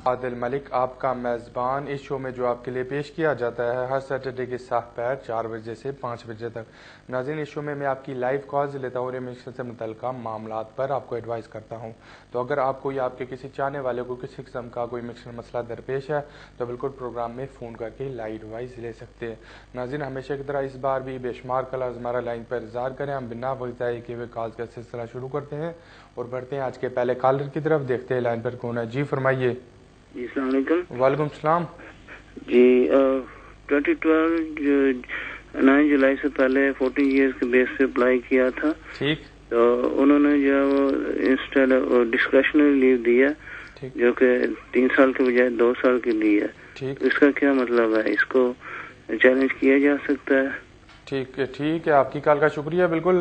عادل ملک آپ کا میزبان اس شو میں جو آپ کے لیے پیش کیا جاتا ہے ہر سیٹرڈے کے ساتھ پیر 4 بجے سے 5 بجے تک۔ ناظرین، اس شو میں آپ کی لائیو کالز لیتا ہوں اور امیگریشن سے متعلقہ معاملات پر آپ کو ایڈوائز کرتا ہوں۔ تو اگر آپ کو یا آپ کے کسی چاہنے والے کو کسی قسم کا کوئی امیگریشن مسئلہ درپیش ہے تو بالکل پروگرام میں فون کر کے لائیو ایڈوائز لے سکتے ہیں۔ ناظرین، ہمیشہ کی طرح اس بار بھی بے شمار کالرز ہمارا لائن پر انتظار کریں۔ ہم بنا وقت ضائع کیے ہوئے کالز کا سلسلہ شروع کرتے ہیں اور بڑھتے ہیں آج کے پہلے کالر کی طرف۔ دیکھتے ہیں لائن پر کون ہے۔ جی فرمائیے۔ جی السلام علیکم۔ وعلیکم السلام۔ جی 2012 9 جولائی سے پہلے 14 ایئرس کے بیس پہ اپلائی کیا تھا۔ ٹھیک۔ تو انہوں نے جو انسٹیڈ ڈسکریشنری لیو دیا جو کہ 3 سال کے بجائے 2 سال کی دی ہے۔ ٹھیک، اس کا کیا مطلب ہے؟ اس کو چیلنج کیا جا سکتا ہے؟ ٹھیک ہے، آپ کی کال کا شکریہ۔ بالکل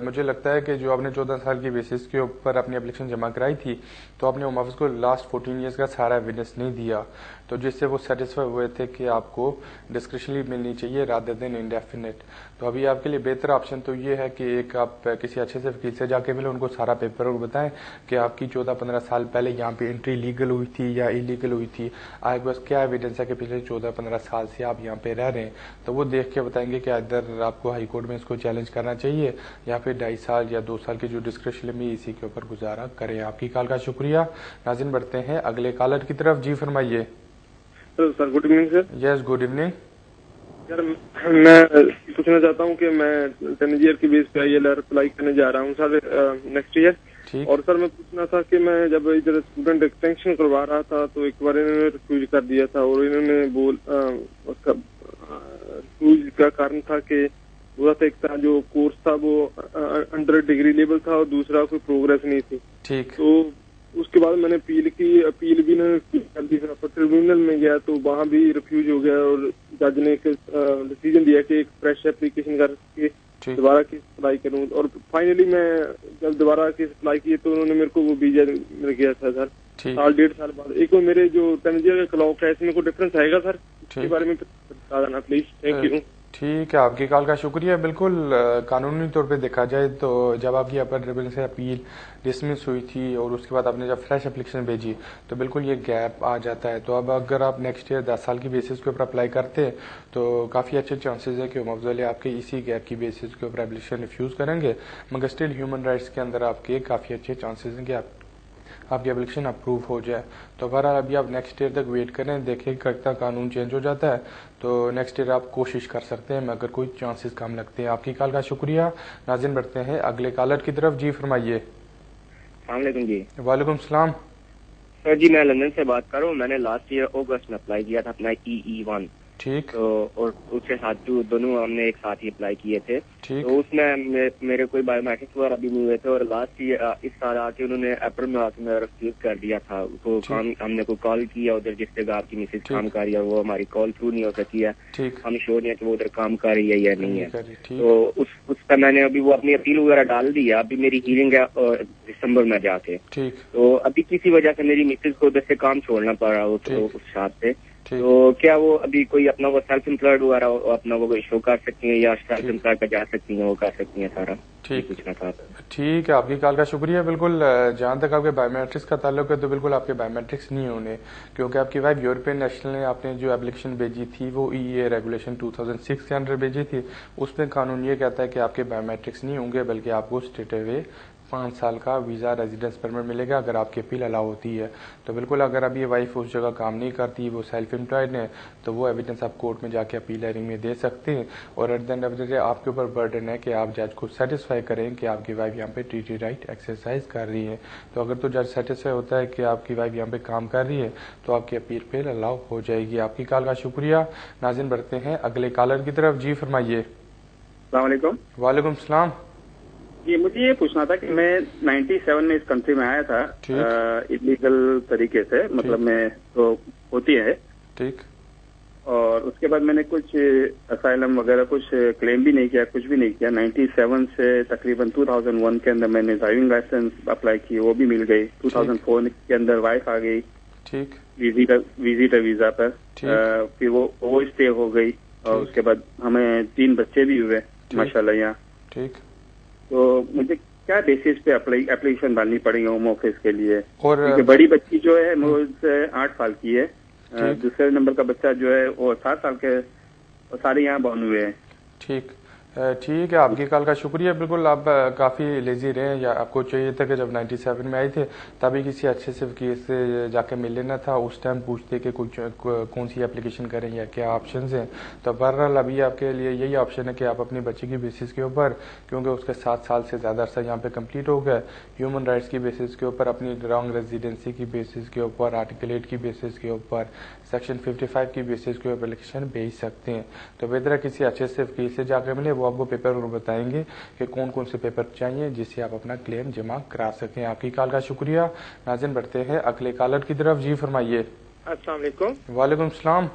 مجھے لگتا ہے کہ جو آپ نے 14 سال کی بیسس کے اوپر اپنی اپلیکیشن جمع کرائی تھی تو آپ نے ہوم آفس کو لاسٹ 14 ایئرس کا سارا ایویڈنس نہیں دیا، تو جس سے وہ سیٹسفائی ہوئے تھے کہ آپ کو ڈسکریشنلی ملنی چاہیے رادر دین انڈیفینٹ۔ تو ابھی آپ کے لیے بہتر آپشن تو یہ ہے کہ ایک آپ کسی اچھے سے وکیل سے جا کے ملیں، ان کو سارا پیپر ورک بتائیں کہ آپ کی 14-15 سال پہلے یہاں پہ انٹری لیگل ہوئی تھی یا انلیگل ہوئی تھی، آپ کے پاس کیا ایویڈنس ہے کہ پچھلے 14-15 سال سے آپ یہاں پہ رہ رہے ہیں۔ تو وہ دیکھ کے بتائیں گے کہ ادھر آپ کو ہائی کورٹ میں اس کو چیلنج کرنا چاہیے یا پھر 2.5 سال یا 2 سال کی جو ڈسکریشن میں اسی کے اوپر گزارا کریں۔ آپ کی کال کا شکریہ۔ ناظرین، بڑھتے ہیں اگلے کالر کی طرف۔ جی فرمائیے۔ Sir good evening sir. Yes good evening. Sir میں پوچھنا چاہتا ہوں کہ میں 10 ایئر کے بیس پہ ILR اپلائی کرنے جا رہا ہوں سر نیکسٹ ایئر، اور سر میں پوچھنا تھا کہ میں جب ادھر اسٹوڈنٹ ایکسٹینشن کروا رہا تھا تو ایک بار انہوں نے ریفیوز کر دیا تھا، اور انہوں نے اس کا ریفیوز کا کارن تھا کہ وہ تھا ایک طرح جو کورس تھا وہ انڈر ڈگری لیول تھا اور دوسرا کوئی پروگریس نہیں تھی۔ ٹھیک۔ تو اس کے بعد میں نے اپیل کی، اپیل بھی نے کر دی، ٹریبیونل میں گیا تو وہاں بھی ریفیوز ہو گیا، اور جج نے ایک ڈیسیجن دیا کہ ایک فریش اپلیکیشن کر کے دوبارہ کیس اپلائی کروں، اور فائنلی میں جب دوبارہ کیس اپلائی کی تو انہوں نے میرے کو وہ ویزا مل گیا تھا سر 1.5 سال بعد۔ ایک میرے جو 10 ایئر کا کلاک ہے اس میں کوئی ڈفرینس آئے گا سر؟ اس کے بارے میں بتا دینا پلیز، تھینک یو۔ ٹھیک ہے، آپ کی کال کا شکریہ۔ بالکل قانونی طور پہ دیکھا جائے تو جب آپ کی اپر ٹریبیونل سے اپیل ڈسمس ہوئی تھی اور اس کے بعد آپ نے جب فریش اپلیکیشن بھیجی تو بالکل یہ گیپ آ جاتا ہے۔ تو اب اگر آپ نیکسٹ ایئر 10 سال کی بیسس کے اوپر اپلائی کرتے ہیں تو کافی اچھے چانسز ہے کہ ہوم آفس والے آپ کے اسی گیپ کی بیسس کے اوپر اپلیکیشن ریفیوز کریں گے، مگر اسٹل ہیومن رائٹس کے اندر آپ کے کافی اچھے چانسز ہیں کہ آپ کی اپلیکیشن اپروو ہو جائے۔ تو بہرحال ابھی آپ نیکسٹ ایئر تک ویٹ کریں، دیکھیں کرتا قانون چینج ہو جاتا ہے تو نیکسٹ ایئر آپ کوشش کر سکتے ہیں مگر کوئی چانسز کم لگتے ہیں۔ آپ کی کال کا شکریہ۔ ناظرین، بڑھتے ہیں اگلے کالر کی طرف۔ جی فرمائیے۔ السلام علیکم۔ جی وعلیکم السلام۔ سر جی میں لندن سے بات کر رہا ہوں۔ میں نے لاسٹ ایئر اگست میں اپلائی کیا تھا اپنا EE1۔ ٹھیک۔ تو اور اس کے ساتھ دونوں ہم نے ایک ساتھ ہی اپلائی کیے تھے۔ ٹھیک۔ تو اس میں میرے کوئی بایو میٹرکس وغیرہ بھی نہیں ہوئے تھے، اور لاسٹ اس سال آ کے انہوں نے اپریل میں آ کے میرا ریفیوز کر دیا تھا۔ تو ہم نے کوئی کال کیا ادھر جس جگہ آپ کی مسز کام کر رہی ہے، وہ ہماری کال تھرو نہیں ہو سکی ہے، ہم شیور نہیں ہے کہ وہ ادھر کام کر رہی ہے یا نہیں ہے۔ تو اس کا میں نے ابھی وہ اپنی اپیل وغیرہ ڈال دی ہے، ابھی میری ہیئرنگ ہے دسمبر میں جا کے۔ تو ابھی کسی وجہ سے میری مسز کو ادھر سے کام چھوڑنا پڑ رہا اس شاپ سے۔ تو کیا وہ ابھی کوئی اپنا وہ سیلف امپلائڈ وغیرہ اپنا وہ شو کر سکتی ہیں یا سیلف امپلائڈ پہ جا سکتی ہیں، وہ کر سکتی ہیں سارا؟ پوچھنا تھا۔ ٹھیک ہے، آپ کی کال کا شکریہ۔ بالکل جہاں تک آپ کے بایو میٹرکس کا تعلق ہے تو بالکل آپ کے بایو میٹرکس نہیں ہونے، کیونکہ آپ کی وائف یورپین نیشنل نے آپ نے جو اپلیکیشن بھیجی تھی وہ EEA ریگولیشن 2006 کے انڈر بھیجی تھی۔ اس میں قانون یہ کہتا ہے کہ آپ کے بایو میٹرکس نہیں ہوں گے بلکہ آپ کو اسٹیٹ اوے 5 سال کا ویزا ریزیڈنس پرمٹ ملے گا اگر آپ کی اپیل الاؤ ہوتی ہے۔ تو بالکل اگر اب یہ وائف اس جگہ کام نہیں کرتی، وہ سیلف امپلائڈ ہے، تو وہ ایویڈنس آپ کورٹ میں جا کے اپیل ہیئرنگ میں دے سکتے ہیں، اور at the end of the day آپ کے اوپر برڈن ہے کہ آپ جج کو سیٹسفائی کریں کہ آپ کی وائف یہاں پہ ٹی رائٹ ایکسرسائز کر رہی ہے۔ تو اگر تو جج سیٹسفائی ہوتا ہے کہ آپ کی وائف یہاں پہ کام کر رہی ہے تو آپ کی اپیل پہ الاؤ ہو جائے گی۔ آپ کی کال کا شکریہ۔ ناظرین، بڑھتے ہیں اگلے کالر کی طرف۔ جی فرمائیے۔ السلام علیکم۔ وعلیکم السلام۔ جی مجھے یہ پوچھنا تھا کہ میں 97 میں اس کنٹری میں آیا تھا انلیگل طریقے سے، مطلب میں تو ہوتی ہے ٹھیک، اور اس کے بعد میں نے کچھ اسائلم وغیرہ کچھ کلیم بھی نہیں کیا، کچھ بھی نہیں کیا۔ 97 سے تقریباً 2001 کے اندر میں نے ڈرائیونگ لائسنس اپلائی کی، وہ بھی مل گئی۔ 2004 کے اندر وائف آ گئی ٹھیک، وزیٹر ویزا پر، پھر وہ اسٹے ہو گئی، اور اس کے بعد ہمیں 3 بچے بھی ہوئے ماشاءاللہ یہاں۔ ٹھیک۔ تو مجھے کیا بیسس پہ اپلیکیشن ڈالنی پڑے گی ہوم آفس کے لیے؟ اور بڑی بچی جو ہے وہ 8 سال کی ہے، دوسرے نمبر کا بچہ جو ہے وہ 7 سال کے، سارے یہاں بون ہوئے ہیں. ٹھیک ہے، آپ کی کال کا شکریہ. بالکل آپ کافی لیزی رہے، یا آپ کو چاہیے تھا کہ جب 97 میں آئے تھے تبھی کسی اچھے سے وکیل سے جا کے مل لینا تھا، اس ٹائم پوچھتے کہ کون سی اپلیکیشن کریں یا کیا آپشنز ہیں. تو بہرحال ابھی آپ کے لیے یہی آپشن ہے کہ آپ اپنی بچی کی بیسس کے اوپر، کیونکہ اس کے 7 سال سے زیادہ عرصہ یہاں پہ کمپلیٹ ہو گیا، ہیومن رائٹس کی بیسس کے اوپر، اپنی رانگ ریزیڈنسی کی بیسس کے اوپر، آرٹیکل 8 کی بیسس کے اوپر، سیکشن 55 کی بیسس کے اوپر اپلیکیشن بھیج سکتے ہیں. تو بہتر ہے کسی اچھے سے وکیل سے جا کے ملے، وہ آپ کو پیپر بتائیں گے کہ کون کون سے پیپر چاہیے جس سے آپ اپنا کلیم جمع کرا سکیں. آپ کی کال کا شکریہ. ناظرین بڑھتے ہیں اگلے کالر کی طرف. جی فرمائیے. السلام علیکم. وعلیکم السلام.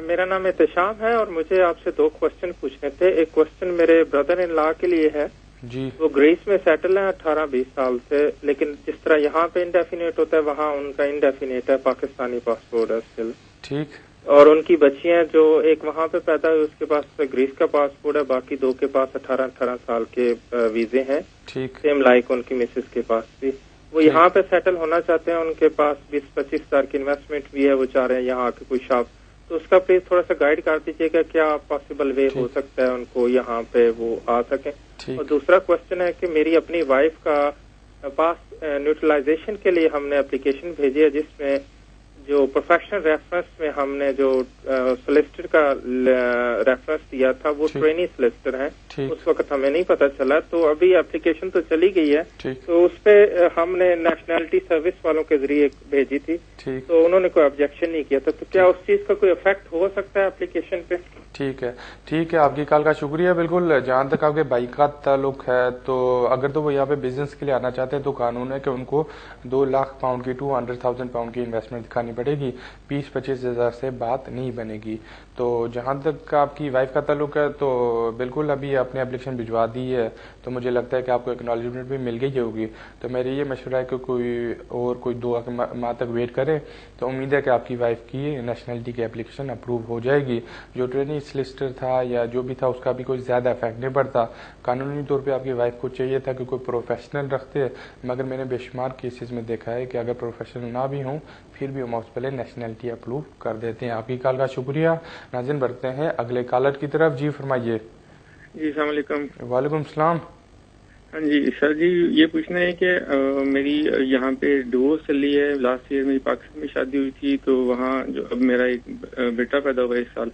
میرا نام احتشام ہے اور مجھے آپ سے 2 کوشچن پوچھنے تھے. ایک کوشچن میرے بردر ان لا کے لیے ہے. جی. وہ گریس میں سیٹل ہیں 18-20 سال سے، لیکن جس طرح یہاں پہ انڈیفینیٹ ہوتا ہے وہاں ان کا انڈیفینیٹ ہے، پاکستانی پاسپورٹ ہے اسٹل. ٹھیک. اور ان کی بچیاں جو ایک وہاں پہ پیدا ہوئی اس کے پاس گریس کا پاسپورٹ ہے، باقی 2 کے پاس 18 سال کے ویزے ہیں. ٹھیک. سیم لائک ان کی مسز کے پاس بھی. وہ یہاں پہ سیٹل ہونا چاہتے ہیں، ان کے پاس 20-25 ہزار کی انویسٹمنٹ بھی ہے، وہ چاہ رہے ہیں یہاں کے کوئی شاپ. تو اس کا پلیز تھوڑا سا گائیڈ کر دیجیے گا، کیا پاسبل وے ہو سکتا ہے ان کو یہاں پہ وہ آ سکیں. اور دوسرا کوشچن ہے کہ میری اپنی وائف کا پاس نیوٹرلائزیشن کے لیے ہم نے اپلیکیشن بھیجی ہے، جس میں جو پروفیشنل ریفرنس میں ہم نے جو سولیسٹر کا ریفرنس دیا تھا وہ ٹرینی سولیسٹر ہیں. اس وقت ہمیں نہیں پتا چلا، تو ابھی اپلیکیشن تو چلی گئی ہے، تو اس پہ ہم نے نیشنلٹی سروس والوں کے ذریعے بھیجی تھی، تو انہوں نے کوئی آبجیکشن نہیں کیا تھا. تو کیا اس چیز کا کوئی افیکٹ ہو سکتا ہے اپلیکیشن پہ؟ ٹھیک ہے، آپ کی کال کا شکریہ. بالکل جہاں تک آپ کے بھائی کا تعلق ہے، تو اگر تو وہ یہاں پہ بزنس کے لیے آنا چاہتے ہیں تو قانون ہے کہ ان کو 2 لاکھ پاؤنڈ کی 200,000 پاؤنڈ کی انویسٹمنٹ دکھانی پڑے گی، 20-25 ہزار سے بات نہیں بنے گی. تو جہاں تک آپ کی وائف کا تعلق ہے تو بالکل ابھی آپ نے اپلیکیشن بھجوا دی ہے، تو مجھے لگتا ہے کہ آپ کو ایکنالجمنٹ بھی مل گئی ہوگی. تو میری یہ مشورہ ہے کہ کوئی 2 ماہ تک ویٹ کرے. تو امید ہے کہ آپ کی وائف کی نیشنلٹی کی اپلیکیشن اپروو ہو جائے گی. جو ٹریننگ سلسٹر تھا یا جو بھی تھا اس کا بھی کوئی زیادہ افیکٹ نہیں پڑتا. قانونی طور پہ آپ کی وائف کو چاہیے تھا کہ کوئی پروفیشنل رکھتے، مگر میں نے بے شمار کیسز میں دیکھا ہے کہ اگر پروفیشنل نہ بھی ہوں پھر بھی وہ پہلے نیشنلٹی اپروو کر دیتے ہیں. آپ کی کال کا شکریہ. ناظرین بڑھتے ہیں اگلے کالر کی طرف. جی فرمائیے. جی السلام علیکم. وعلیکم السلام. ہاں جی سر جی، یہ پوچھنا ہے کہ میری یہاں پہ ڈیورس چل رہی ہے. لاسٹ ایئر میری پاکستان میں شادی ہوئی تھی، تو وہاں جو اب میرا ایک بیٹا پیدا ہوا ہے اس سال،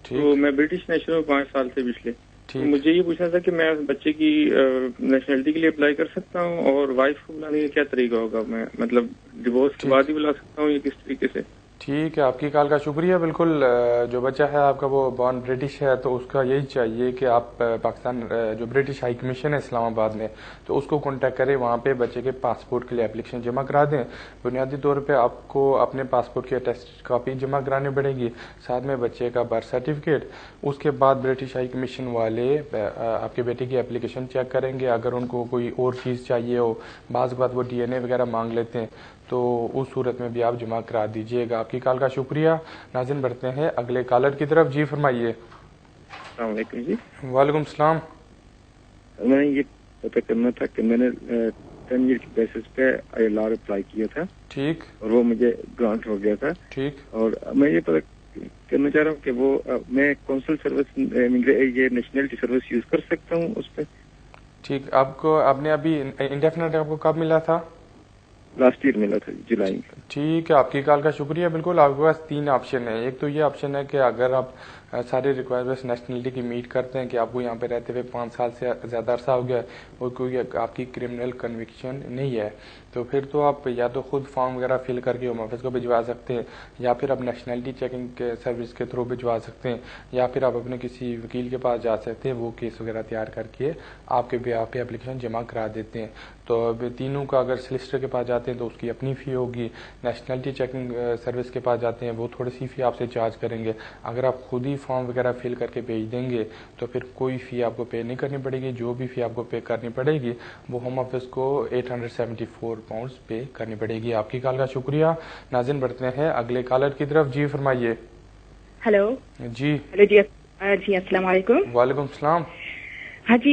تو میں برٹش نیشنل ہوں 5 سال سے پچھلے. مجھے یہ پوچھنا تھا کہ میں بچے کی نیشنلٹی کے لیے اپلائی کر سکتا ہوں، اور وائف کو بلانے کا کیا طریقہ ہوگا؟ میں مطلب ڈیورس کے بعد ہی بلا سکتا ہوں یا کس طریقے سے؟ ٹھیک ہے، آپ کی کال کا شکریہ. بالکل جو بچہ ہے آپ کا وہ بورن برٹش ہے، تو اس کا یہی چاہیے کہ آپ پاکستان جو برٹش ہائی کمیشن ہے اسلام آباد میں، تو اس کو کانٹیکٹ کریں، وہاں پہ بچے کے پاسپورٹ کے لیے اپلیکیشن جمع کرا دیں. بنیادی طور پہ آپ کو اپنے پاسپورٹ کی اٹیسٹڈ کاپی جمع کرانی پڑے گی، ساتھ میں بچے کا برتھ سرٹیفکیٹ. اس کے بعد برٹش ہائی کمیشن والے آپ کے بیٹے کی اپلیکیشن چیک کریں گے. اگر ان کو کوئی اور چیز چاہیے ہو، بعض اوقات وہ ڈی این اے وغیرہ مانگ لیتے ہیں، تو اس صورت میں بھی آپ جمع کرا دیجئے گا. آپ کی کال کا شکریہ. ناظرین بڑھتے ہیں اگلے کالر کی طرف. جی فرمائیے. السلام علیکم. جی وعلیکم السلام. میں نے یہ پتہ کرنا تھا کہ میں نے 10 ایئر کی بیسس پہ ILR اپلائی کیا تھا. ٹھیک. اور وہ مجھے گرانٹ ہو گیا تھا. ٹھیک. اور میں یہ پتہ کرنا چاہ رہا ہوں کہ وہ میں کونسل سروس یہ نیشنلٹی سروس یوز کر سکتا ہوں اس پہ؟ ٹھیک. آپ نے ابھی انڈیفینٹ آپ کو کب ملا تھا؟ لاسٹ ایئر ملا تھا جولائی میں. ٹھیک ہے، آپ کی کال کا شکریہ. بالکل آپ کے پاس 3 آپشن ہیں. ایک تو یہ آپشن ہے کہ اگر آپ ساری ریکوائرمنٹس نیشنلٹی کی میٹ کرتے ہیں کہ آپ کو یہاں پہ رہتے ہوئے 5 سال سے زیادہ عرصہ ہو گیا اور کوئی آپ کی کرمنل کنوکشن نہیں ہے، تو پھر تو آپ یا تو خود فارم وغیرہ فل کر کے ہوم آفس کو بھجوا سکتے ہیں، یا پھر آپ نیشنلٹی چیکنگ کے سروس کے تھرو بھجوا سکتے ہیں، یا پھر آپ اپنے کسی وکیل کے پاس جا سکتے ہیں، وہ کیس وغیرہ تیار کر کے آپ کے بیہاف پہ اپلیکیشن جمع کرا دیتے ہیں. تو اب تینوں کا اگر سلسٹر کے پاس جاتے ہیں تو اس کی اپنی فی ہوگی، نیشنلٹی چیکنگ سروس کے پاس جاتے ہیں وہ تھوڑی سی فی آپ سے چارج کریں گے. اگر آپ خود ہی فارم وغیرہ فل کر کے بھیج دیں گے تو پھر کوئی فی آپ کو پے نہیں کرنی پڑے گی. جو بھی فی آپ کو پے کرنی پڑے گی وہ ہوم آفس کو 874 پاؤنڈز پے کرنی پڑے گی. آپ کی کال کا شکریہ. ناظرین بڑھتے ہیں اگلے کالر کی طرف. جی فرمائیے. ہلو. جی السلام علیکم. وعلیکم السلام. ہاں جی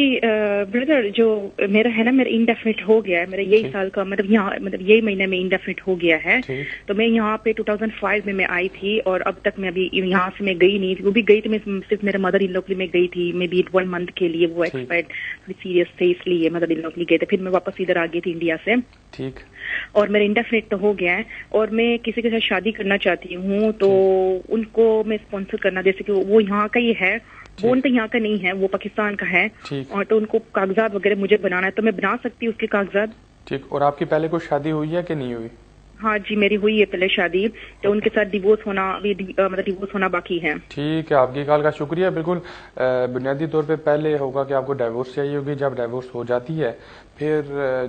بردر، جو میرا ہے نا، میرا انڈیفینٹ ہو گیا ہے، میرا یہی سال کا مطلب یہاں مطلب یہی مہینے میں انڈیفینٹ ہو گیا ہے. تو میں یہاں پہ 2005 میں آئی تھی اور اب تک میں ابھی یہاں سے میں گئی نہیں تھی. وہ بھی گئی تھی میں صرف میرے مدر ان لو کے لیے میں گئی تھی، میں بھی 1 منتھ کے لیے. وہ ایکسپائرڈ تھوڑی سیریس تھے اس لیے مدر ان لو کے لیے گئے تھے. پھر میں واپس ادھر آ گئی تھی انڈیا سے. ٹھیک. اور میرا انڈیفینٹ تو ہو گیا ہے اور میں کسی کے ساتھ شادی کرنا چاہتی ہوں تو ان کو میں اسپانسر کرنا، جیسے کہ وہ یہاں کا ہی ہے، وہ ان کا یہاں کا نہیں ہے، وہ پاکستان کا ہے، اور تو ان کو کاغذات وغیرہ مجھے بنانا ہے، تو میں بنا سکتی ہوں اس کے کاغذات. ٹھیک. اور آپ کی پہلے کوئی شادی ہوئی ہے کہ نہیں ہوئی؟ ہاں جی میری ہوئی ہے پہلے شادی، تو ان کے ساتھ ڈیورس ہونا مطلب ڈیورس ہونا باقی ہے. ٹھیک ہے، آپ کی کال کا شکریہ. بالکل بنیادی طور پہ پہلے ہوگا کہ آپ کو ڈائیورس چاہیے ہوگی. جب ڈائیورس ہو جاتی ہے پھر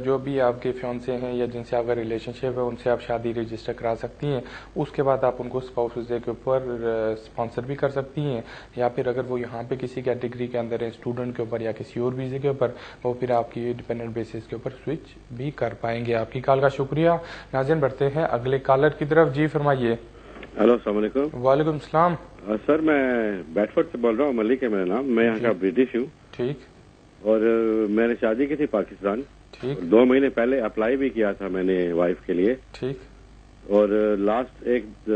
جو بھی آپ کے فیونسے ہیں یا جن سے آپ کا ریلیشن شپ ہے ان سے آپ شادی رجسٹر کرا سکتی ہیں. اس کے بعد آپ ان کو اسپاؤس ویزے کے اوپر اسپانسر بھی کر سکتی ہیں، یا پھر اگر وہ یہاں پہ کسی کیٹیگری کے اندر ہے، اسٹوڈنٹ کے اوپر یا کسی اور ویزے کے اوپر، وہ پھر آپ کی ڈیپینڈنٹ بیسس کے اوپر سوئچ بھی کر پائیں گے. آپ کی کال کا شکریہ. ناظرین بڑھتے ہیں اگلے کالر کی طرف. جی فرمائیے. ہلو السلام علیکم. وعلیکم السلام. سر میں بیڈ فورڈ سے بول رہا ہوں، ملک ہے میرا نام، میں یہاں کا برٹش ہوں. ٹھیک. اور میں نے شادی کی تھی پاکستان. ٹھیک. 2 مہینے پہلے اپلائی بھی کیا تھا میں نے وائف کے لیے. ٹھیک. اور لاسٹ 1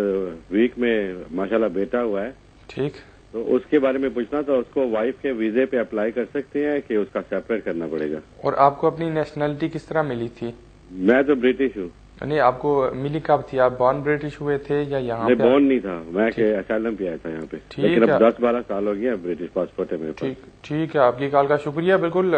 ویک میں ماشاءاللہ بیٹا ہوا ہے. ٹھیک. تو اس کے بارے میں پوچھنا تھا، اس کو وائف کے ویزے پہ اپلائی کر سکتے ہیں کہ اس کا سیپریٹ کرنا پڑے گا؟ اور آپ کو اپنی نیشنلٹی کس طرح ملی تھی؟ میں تو برٹش ہوں. نہیں، آپ کو ملی کب تھی؟ آپ بورن برٹش ہوئے تھے یا یہاں پہ؟ بورن نہیں تھا میں، اسائلم پہ آیا تھا یہاں پہ، لیکن اب 10-12 سال ہو گیا برٹش پاسپورٹ ہے میرے پاس. ٹھیک ہے، آپ کی کال کا شکریہ. بالکل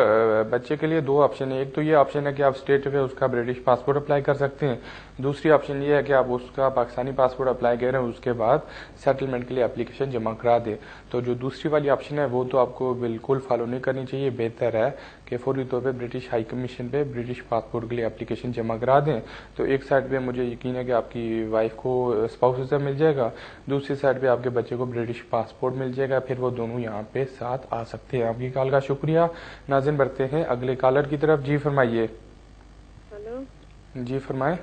بچے کے لیے 2 آپشن ہیں. ایک تو یہ آپشن ہے کہ آپ اسٹیٹ پہ اس کا برٹش پاسپورٹ اپلائی کر سکتے ہیں. دوسری آپشن یہ ہے کہ آپ اس کا پاکستانی پاسپورٹ اپلائی کریں، اس کے بعد سیٹلمنٹ کے لیے اپلیکیشن جمع کرا دیں. تو جو دوسری والی آپشن ہے وہ تو آپ کو بالکل فالو نہیں کرنی چاہیے. بہتر ہے کہ فوری طور پہ برٹش ہائی کمیشن پہ برٹش پاسپورٹ کے لیے اپلیکیشن جمع کرا دیں. تو ایک سائڈ پہ مجھے یقین ہے کہ آپ کی وائف کو اسپاؤس ویزا مل جائے گا، دوسری سائڈ پہ آپ کے بچے کو برٹش پاسپورٹ مل جائے گا، پھر وہ دونوں یہاں پہ ساتھ آ سکتے ہیں. آپ کی کال کا شکریہ. ناظرین بڑھتے ہیں اگلے کالر کی طرف. جی فرمائیے. ہلو. جی فرمائیں.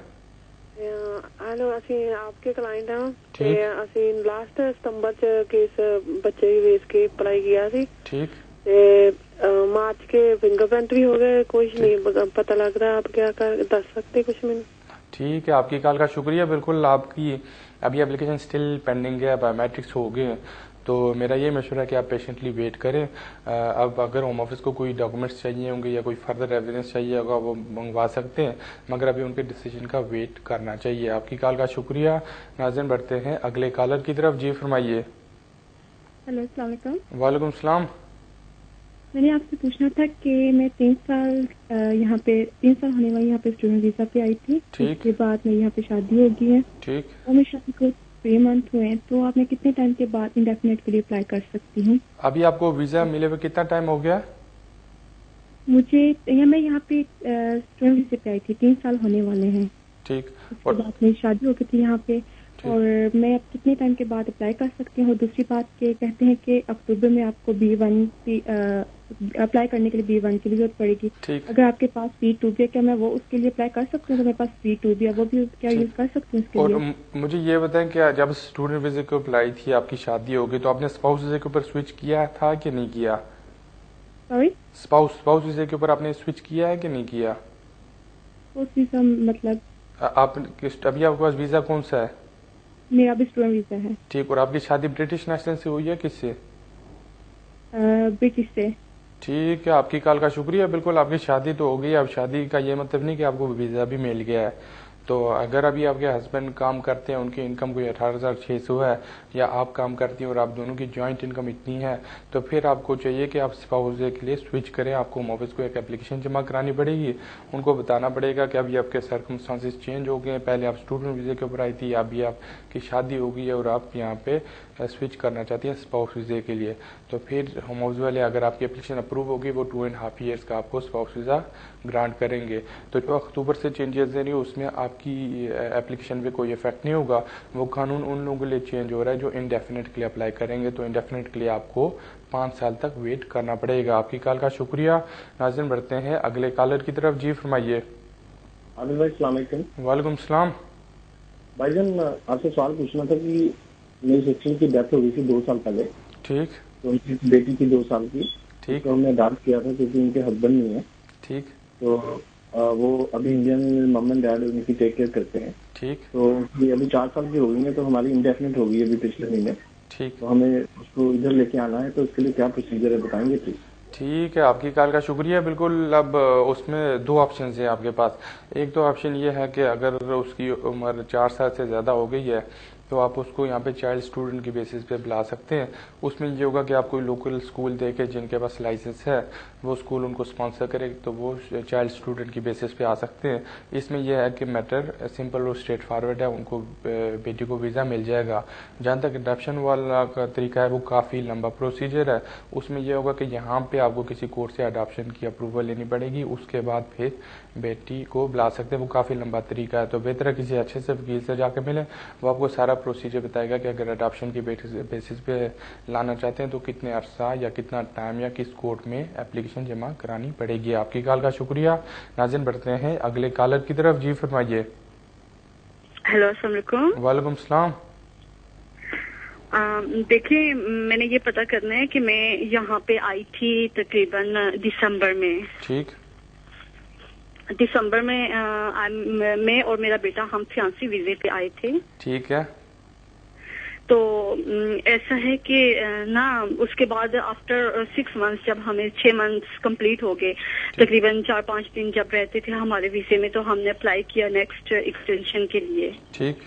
ہلو، اسی آپ کے کلائنٹ ہیں تے اسی لاسٹ ستمبر چ کیس بچے ویس کے اپلائی کیا سی. ٹھیک. تے مارچ کے فنگر پرنٹ بھی ہو گئے، کچھ نہیں پتہ لگ رہا. آپ کیا دس سکتے کچھ میں؟ ٹھیک ہے، آپ کی کال کا شکریہ. بالکل آپ کی ابھی اپلیکیشن اسٹل پینڈنگ ہے، بایو میٹرکس ہو گئے، تو میرا یہ مشورہ ہے کہ آپ پیشنٹلی ویٹ کریں. اب اگر ہوم آفس کو کوئی ڈاکومنٹس چاہیے ہوں گے یا کوئی فردر ایویڈنس چاہیے ہوگا وہ منگوا سکتے ہیں، مگر ابھی ان کے ڈیسیجن کا ویٹ کرنا چاہیے. آپ کی کال کا شکریہ. ناظرین بڑھتے ہیں اگلے کالر کی طرف. جی فرمائیے. ہلو السلام علیکم. وعلیکم السلام. میں نے آپ سے پوچھنا تھا کہ میں 3 سال یہاں پہ 3 سال ہونے والی یہاں پہ اسٹوڈنٹ ویزا پہ آئی تھی. اس کے بعد میں یہاں پہ شادی ہو گئی ہے. ٹھیک. اور میں شادی کو 3 منتھ ہوئے ہیں، تو آپ نے کتنے ٹائم کے بعد انڈیفینٹ کے لیے اپلائی کر سکتی ہوں؟ ابھی آپ کو ویزا ملے ہوئے کتنا ٹائم ہو گیا؟ مجھے میں یہاں پہ اسٹوڈنٹ ویزے پہ آئی تھی، 3 سال ہونے والے ہیں. ٹھیک. اس کے بعد میری شادی ہو گئی تھی یہاں پہ، اور میں اب کتنے ٹائم کے بعد اپلائی کر سکتی ہوں؟ اور دوسری بات کہ کہتے ہیں کہ اکتوبر میں آپ کو B1 اپلائی کرنے کے لیے B1 کی بھی ضرورت پڑے گی. اگر آپ کے پاس B2 بھی ہے، کیا میں وہ اس کے لیے اپلائی کر سکتی ہوں؟ اگر میرے پاس B2 بھی ہے وہ بھی کیا یوز کر سکتی ہوں اس کے لیے؟ اور مجھے یہ بتائیں کہ جب اسٹوڈنٹ ویزے کو اپلائی تھی، آپ کی شادی ہو گئی، تو آپ نے اسپاؤس ویزے کے اوپر سوئچ کیا تھا کہ نہیں کیا؟ سوری؟ اسپاؤس ویزے کے اوپر آپ نے سوئچ کیا ہے کہ نہیں کیا؟ اسپاؤس ویزا مطلب آپ ابھی آپ کے پاس ویزا کون سا ہے؟ میرا بھی اسٹوڈنٹ ویزا ہے. ٹھیک. اور آپ کی شادی برٹش نیشنل سے ہوئی ہے کس سے؟ برٹش سے. ٹھیک ہے، آپ کی کال کا شکریہ. بالکل آپ کی شادی تو ہو گئی. اب شادی کا یہ مطلب نہیں کہ آپ کو ویزا بھی مل گیا ہے. تو اگر ابھی آپ کے ہسبینڈ کام کرتے ہیں، ان کی انکم کوئی 18,600 ہے، یا آپ کام کرتی ہیں اور آپ دونوں کی جوائنٹ انکم اتنی ہے، تو پھر آپ کو چاہیے کہ آپ اسپاؤس ویزے کے لیے سوئچ کریں. آپ کو ہوم آفس کو ایک اپلیکیشن جمع کرانی پڑے گی. ان کو بتانا پڑے گا کہ ابھی آپ کے سرکمسٹانسز چینج ہو گئے ہیں، پہلے آپ اسٹوڈنٹ ویزے کے اوپر آئی تھی، ابھی آپ کی شادی ہو گئی ہے اور آپ یہاں پہ سوئچ کرنا چاہتی ہیں اسپاؤس ویزے کے لیے. تو پھر ہوم آفس والے اگر آپ کی اپلیکیشن اپروو ہوگی، وہ 2.5 ایئرس کا آپ کو اسپاؤس ویزا گرانٹ کریں گے. تو جو اکتوبر سے چینجز دے رہی اس میں آپ کی اپلیکیشن پہ کوئی افیکٹ نہیں ہوگا. وہ قانون ان لوگوں کے لیے چینج ہو رہا ہے جو انڈیفینٹ کے لیے اپلائی کریں گے. تو انڈیفینٹ کے لیے آپ کو 5 سال تک ویٹ کرنا پڑے گا. آپ کی کال کا شکریہ. ناظرین بڑھتے ہیں اگلے کالر کی طرف. جی فرمائیے. عامر بھائی السلام علیکم. وعلیکم السلام. بھائی جان آپ سے سوال پوچھنا تھا کہ میری سسٹر کی ڈیتھ ہو گئی تھی 2 سال پہلے. ٹھیک. تو ان کی بیٹی تھی 2 سال کی. ٹھیک. تو ہم نے اڈاپٹ کیا تھا کیونکہ ان کے ہسبینڈ نہیں ہے. ٹھیک. تو وہ ابھی انڈیا میں مم اینڈ ڈیڈ ان کی ٹیک کیئر کرتے ہیں. ٹھیک. تو ابھی 4 سال کی ہو گئی ہیں تو ہماری انڈیفینٹ ہو گئی ہے ابھی پچھلے مہینے. ٹھیک. تو ہمیں اس کو ادھر لے کے آنا ہے, تو اس کے لیے کیا پروسیجر ہے بتائیں گے پلیز؟ ٹھیک ہے, آپ کی کال کا شکریہ. بالکل, اب اس میں 2 آپشنز ہیں آپ کے پاس. ایک تو آپشن یہ ہے کہ اگر اس کی عمر 4 سال سے زیادہ ہو گئی ہے تو آپ اس کو یہاں پہ چائلڈ اسٹوڈنٹ کی بیسس پہ بلا سکتے ہیں. اس میں یہ ہوگا کہ آپ کوئی لوکل اسکول دے کے جن کے پاس لائسنس ہے وہ اسکول ان کو اسپانسر کرے تو وہ چائلڈ اسٹوڈنٹ کی بیسس پہ آ سکتے ہیں. اس میں یہ ہے کہ میٹر سمپل اور اسٹریٹ فارورڈ ہے, ان کو بیٹی کو ویزا مل جائے گا. جہاں تک اڈاپشن والا کا طریقہ ہے وہ کافی لمبا پروسیجر ہے. اس میں یہ ہوگا کہ یہاں پہ آپ کو کسی کورٹ سے اڈاپشن کی اپروول لینی پڑے گی, اس کے بعد پھر بیٹی کو بلا سکتے ہیں. وہ کافی لمبا طریقہ ہے, تو بہتر ہے کسی اچھے سے وکیل سے جا کے ملیں, وہ آپ کو سارا پروسیجر بتائے گا کہ اگر اڈاپشن کی بیسس پہ لانا چاہتے ہیں تو کتنے عرصہ یا کتنا ٹائم یا کس کورٹ میں اپلیکیشن جمع کرانی پڑے گی. آپ کی کال کا شکریہ. ناظرین, بڑھتے ہیں اگلے کالر کی طرف. جی فرمائیے. ہیلو, السلام علیکم. وعلیکم السلام. دیکھیں, میں نے یہ پتا کرنا ہے کہ میں یہاں پہ آئی تھی تقریباً دسمبر میں. ٹھیک. دسمبر میں اور میرا بیٹا ہم فیانسی ویزے پہ آئے تھے. ٹھیک ہے. تو ایسا ہے کہ نا اس کے بعد آفٹر 6 منتھس, جب ہمیں 6 منتھس کمپلیٹ ہو گئے, تقریباً 4-5 دن جب رہتے تھے ہمارے ویزے میں, تو ہم نے اپلائی کیا نیکسٹ ایکسٹینشن کے لیے. ٹھیک.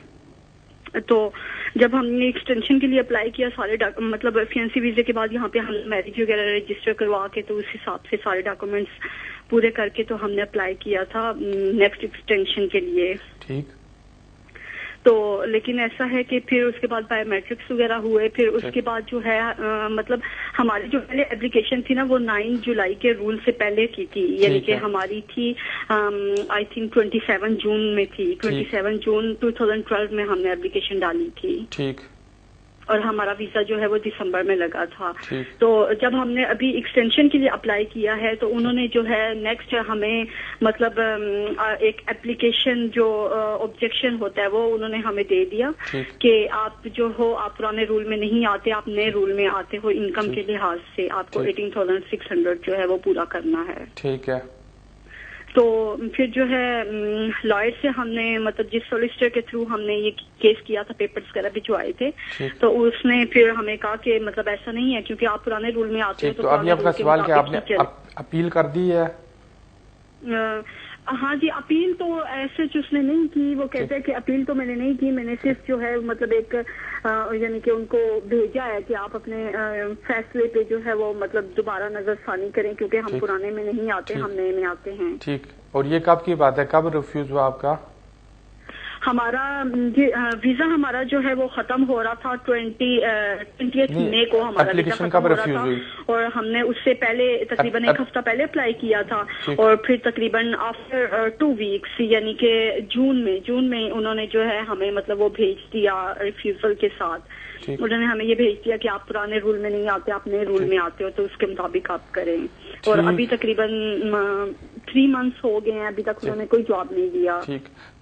تو جب ہم نے ایکسٹینشن کے لیے اپلائی کیا, سارے مطلب فیانسی ویزے کے بعد یہاں پہ ہم میرج وغیرہ رجسٹر کروا کے, تو اس حساب سے سارے ڈاکومنٹس پورے کر کے تو ہم نے اپلائی کیا تھا نیکسٹ ایکسٹینشن کے لیے. ٹھیک. تو لیکن ایسا ہے کہ پھر اس کے بعد بایو میٹرکس وغیرہ ہوئے, پھر اس کے بعد جو ہے مطلب ہماری جو پہلے اپلیکیشن تھی نا وہ 9 جولائی کے رول سے پہلے کی تھی, یعنی کہ ہماری تھی آئی تھنک 27 جون میں تھی. 27 جون 2012 میں ہم نے اپلیکیشن ڈالی تھی. ٹھیک. اور ہمارا ویزا جو ہے وہ دسمبر میں لگا تھا. تو جب ہم نے ابھی ایکسٹینشن کے لیے اپلائی کیا ہے تو انہوں نے جو ہے نیکسٹ ہمیں مطلب ایک اپلیکیشن جو آبجیکشن ہوتا ہے وہ انہوں نے ہمیں دے دیا کہ آپ جو ہو آپ پرانے رول میں نہیں آتے, آپ نئے رول میں آتے ہو. انکم کے لحاظ سے آپ کو 18,600 جو ہے وہ پورا کرنا ہے. ٹھیک ہے. تو پھر جو ہے لائر سے ہم نے مطلب جس سولیسیٹر کے تھرو ہم نے یہ کیس کیا تھا, پیپرز وغیرہ بھجوائے تھے, تو اس نے پھر ہمیں کہا کہ مطلب ایسا نہیں ہے کیونکہ آپ پرانے رول میں آتے ہیں. تو ابھی آپ کا سوال کہ آپ نے اپیل کر دی ہے؟ ہاں جی, اپیل تو ایسے اس نے نہیں کی. وہ کہتے ہیں کہ اپیل تو میں نے نہیں کی, میں نے صرف جو ہے مطلب ایک یعنی کہ ان کو بھیجا ہے کہ آپ اپنے فیصلے پہ جو ہے وہ مطلب دوبارہ نظر ثانی کریں کیونکہ ہم پرانے میں نہیں آتے, ہم نئے میں آتے ہیں. ٹھیک. اور یہ کب کی بات ہے, کب ریفیوز ہوا آپ کا؟ ہمارا ویزا ہمارا جو ہے وہ ختم ہو رہا تھا 20 مئی کو ہمارا ویزا ختم ہو رہا تھا, اور ہم نے اس سے پہلے تقریباً 1 ہفتہ پہلے اپلائی کیا تھا. اور پھر تقریباً آفٹر 2 ویکس یعنی کہ جون میں انہوں نے جو ہے ہمیں مطلب وہ بھیج دیا ریفیوزل کے ساتھ. انہوں نے ہمیں یہ بھیج دیا کہ آپ پرانے رول میں نہیں آتے, آپ نئے رول میں آتے ہو, تو اس کے مطابق آپ کریں. اور ابھی تقریباً 3 منتھس ہو گئے ہیں, ابھی تک انہوں نے کوئی جواب نہیں دیا.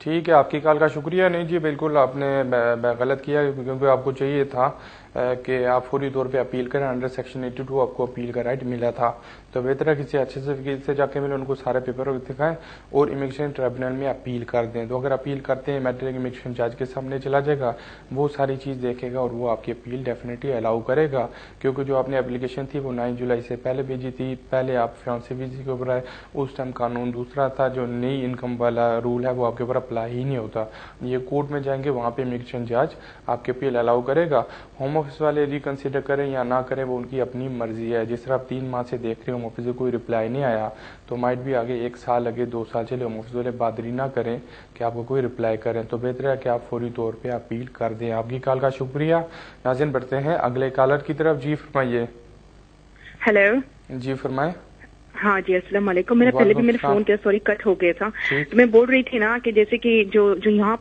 ٹھیک ہے, آپ کی کال کا شکریہ. نہیں جی, بالکل آپ نے غلط کیا کیونکہ آپ کو چاہیے تھا کہ آپ فوری طور پہ اپیل کریں. انڈر سیکشن 82 آپ کو اپیل کا رائٹ ملا تھا. تو بہتر ہے کسی اچھے سے وکیل سے جا کے ملیں, ان کو سارے پیپر دکھائیں اور امیگریشن ٹریبونل میں اپیل کر دیں. تو اگر اپیل کرتے ہیں میٹرک امیگریشن جج کے سامنے چلا جائے گا, وہ ساری چیز دیکھے گا اور وہ آپ کی اپیل ڈیفینیٹلی الاؤ کرے گا. کیونکہ جو آپ نے اپلیکیشن تھی وہ 9 جولائی سے پہلے بھیجی تھی, پہلے آپ فیانسی ویزے کے اوپر آئے, اس ٹائم قانون دوسرا تھا. جو نئی انکم والا رول ہے وہ آپ کے اوپر اپلائی ہی نہیں ہوتا. یہ کورٹ میں جائیں گے, وہاں پہ امیگریشن جج آپ کے اپیل الاؤ کرے گا. ہوم آفس والے ریکنسیڈر کریں یا نہ کریں وہ ان کی اپنی مرضی ہے. جس طرح آپ 3 ماہ سے دیکھ رہے ہوم آفس سے کوئی رپلائی نہیں آیا, تو مائٹ بھی آگے 1 سال لگے, 2 سال چلے. ہوم آفس والے بادری نہ کریں کہ آپ کو کوئی رپلائی کریں. تو بہتر ہے کہ آپ فوری طور پہ اپیل کر دیں. آپ کی کال کا شکریہ. ناظرین, بڑھتے ہیں اگلے کالر کی طرف. جی فرمائیے. ہیلو. جی فرمائیں. ہاں جی, السلام علیکم. میرا پہلے بھی میرے فون کیا, سوری کٹ ہو گیا تھا. تو میں بول رہی تھی نا کہ جیسے کہ جو یہاں